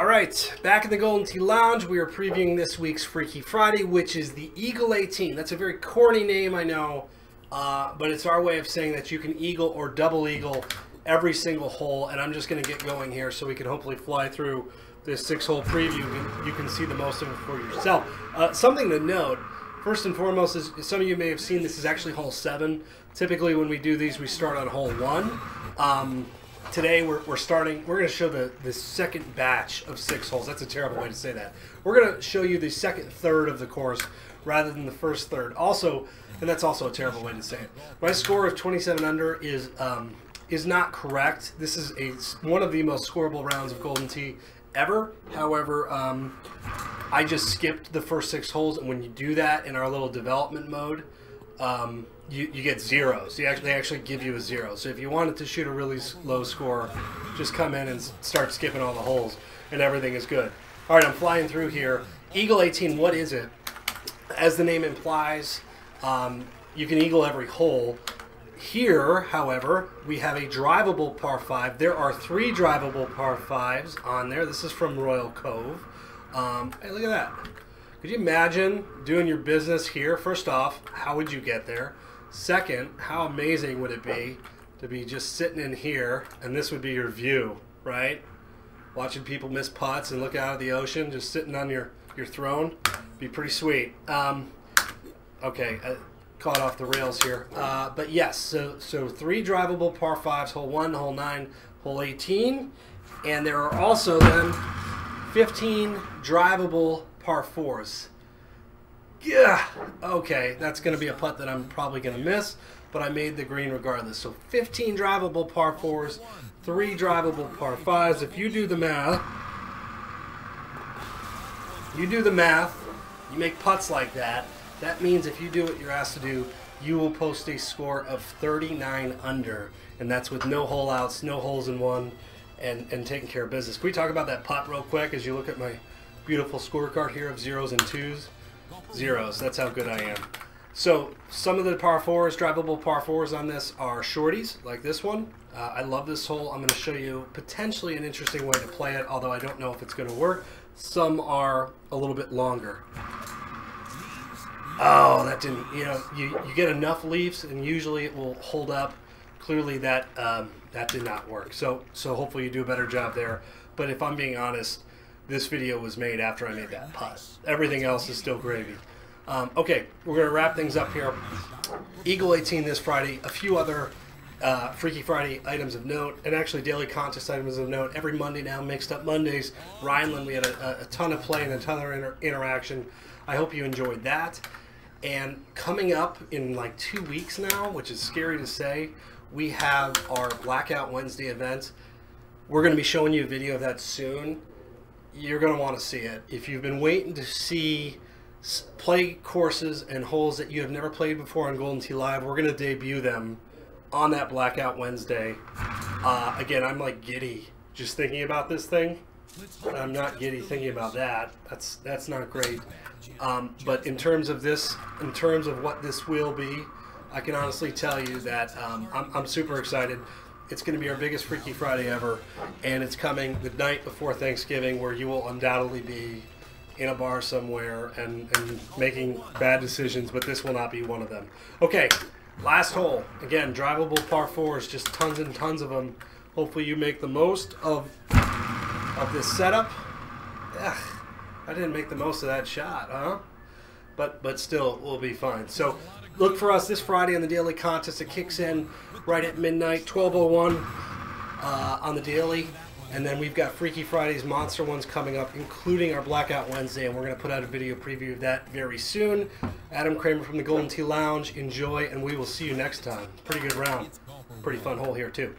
All right, back in the Golden Tee Lounge, we are previewing this week's Freaky Friday, which is the Eagle 18. That's a very corny name, I know, but it's our way of saying that you can eagle or double eagle every single hole, and I'm just going to get going here so we can hopefully fly through this 6-hole preview. You can see the most of it for yourself. Something to note, first and foremost, is some of you may have seen this is actually hole 7. Typically when we do these, we start on hole 1. Today we're going to show the second batch of 6 holes. That's a terrible way to say that. We're going to show you the second third of the course rather than the first third. Also, and that's also a terrible way to say it, my score of 27 under is not correct. This is one of the most scoreable rounds of Golden Tee ever. However, I just skipped the first 6 holes, and when you do that in our little development mode, you get zeros. They actually give you a 0. So if you wanted to shoot a really low score, just come in and start skipping all the holes, and everything is good. All right, I'm flying through here. Eagle 18, what is it? As the name implies, you can eagle every hole. Here, however, we have a drivable par 5. There are 3 drivable par 5s on there. This is from Royal Cove. Hey, look at that. Could you imagine doing your business here? First off, how would you get there? Second, how amazing would it be to be just sitting in here, and this would be your view, right? Watching people miss putts and look out at the ocean, just sitting on your throne. Be pretty sweet. Okay, caught off the rails here. But yes, so 3 drivable par 5s, hole 1, hole 9, hole 18. And there are also then 15 drivable par 4s. Yeah, okay, that's going to be a putt that I'm probably going to miss, but I made the green regardless. So 15 drivable par 4s, 3 drivable par 5s. If you do the math, you make putts like that. That means if you do what you're asked to do, you will post a score of 39 under, and that's with no hole outs, no holes in one, and taking care of business. Can we talk about that putt real quick as you look at my beautiful scorecard here of 0s and 2s? 0s, that's how good I am. So some of the par 4s, drivable par 4s on this are shorties, like this one. I love this hole. I'm going to show you potentially an interesting way to play it, although I don't know if it's going to work. Some are a little bit longer. Oh, that didn't, you get enough leaves and usually it will hold up. Clearly that did not work. So hopefully you do a better job there. But if I'm being honest, this video was made after I made that putt. Everything else is still gravy. Okay, we're going to wrap things up here. Eagle 18 this Friday. A few other Freaky Friday items of note, and actually daily contest items of note. Every Monday now, Mixed Up Mondays. Rhineland, we had a ton of play and a ton of interaction. I hope you enjoyed that. And coming up in like 2 weeks now, which is scary to say, we have our Blackout Wednesday event. We're going to be showing you a video of that soon. You're going to want to see it. If you've been waiting to see play courses and holes that you have never played before on Golden Tee Live, we're going to debut them on that Blackout Wednesday. Again, I'm like giddy just thinking about this thing. I'm not giddy thinking about that. That's not great. But in terms of what this will be, I can honestly tell you that I'm super excited. It's going to be our biggest Freaky Friday ever, and it's coming the night before Thanksgiving, where you will undoubtedly be in a bar somewhere and making bad decisions, but this will not be one of them. Okay, last hole. Again, drivable par 4s, just tons and tons of them. Hopefully you make the most of this setup. Ugh, I didn't make the most of that shot, huh? But still, we'll be fine. So look for us this Friday on the daily contest. It kicks in right at midnight, 12:01 on the daily. And then we've got Freaky Fridays, monster ones coming up, including our Blackout Wednesday. And we're going to put out a video preview of that very soon. Adam Kramer from the Golden Tee Lounge. Enjoy, and we will see you next time. Pretty good round. Pretty fun hole here, too.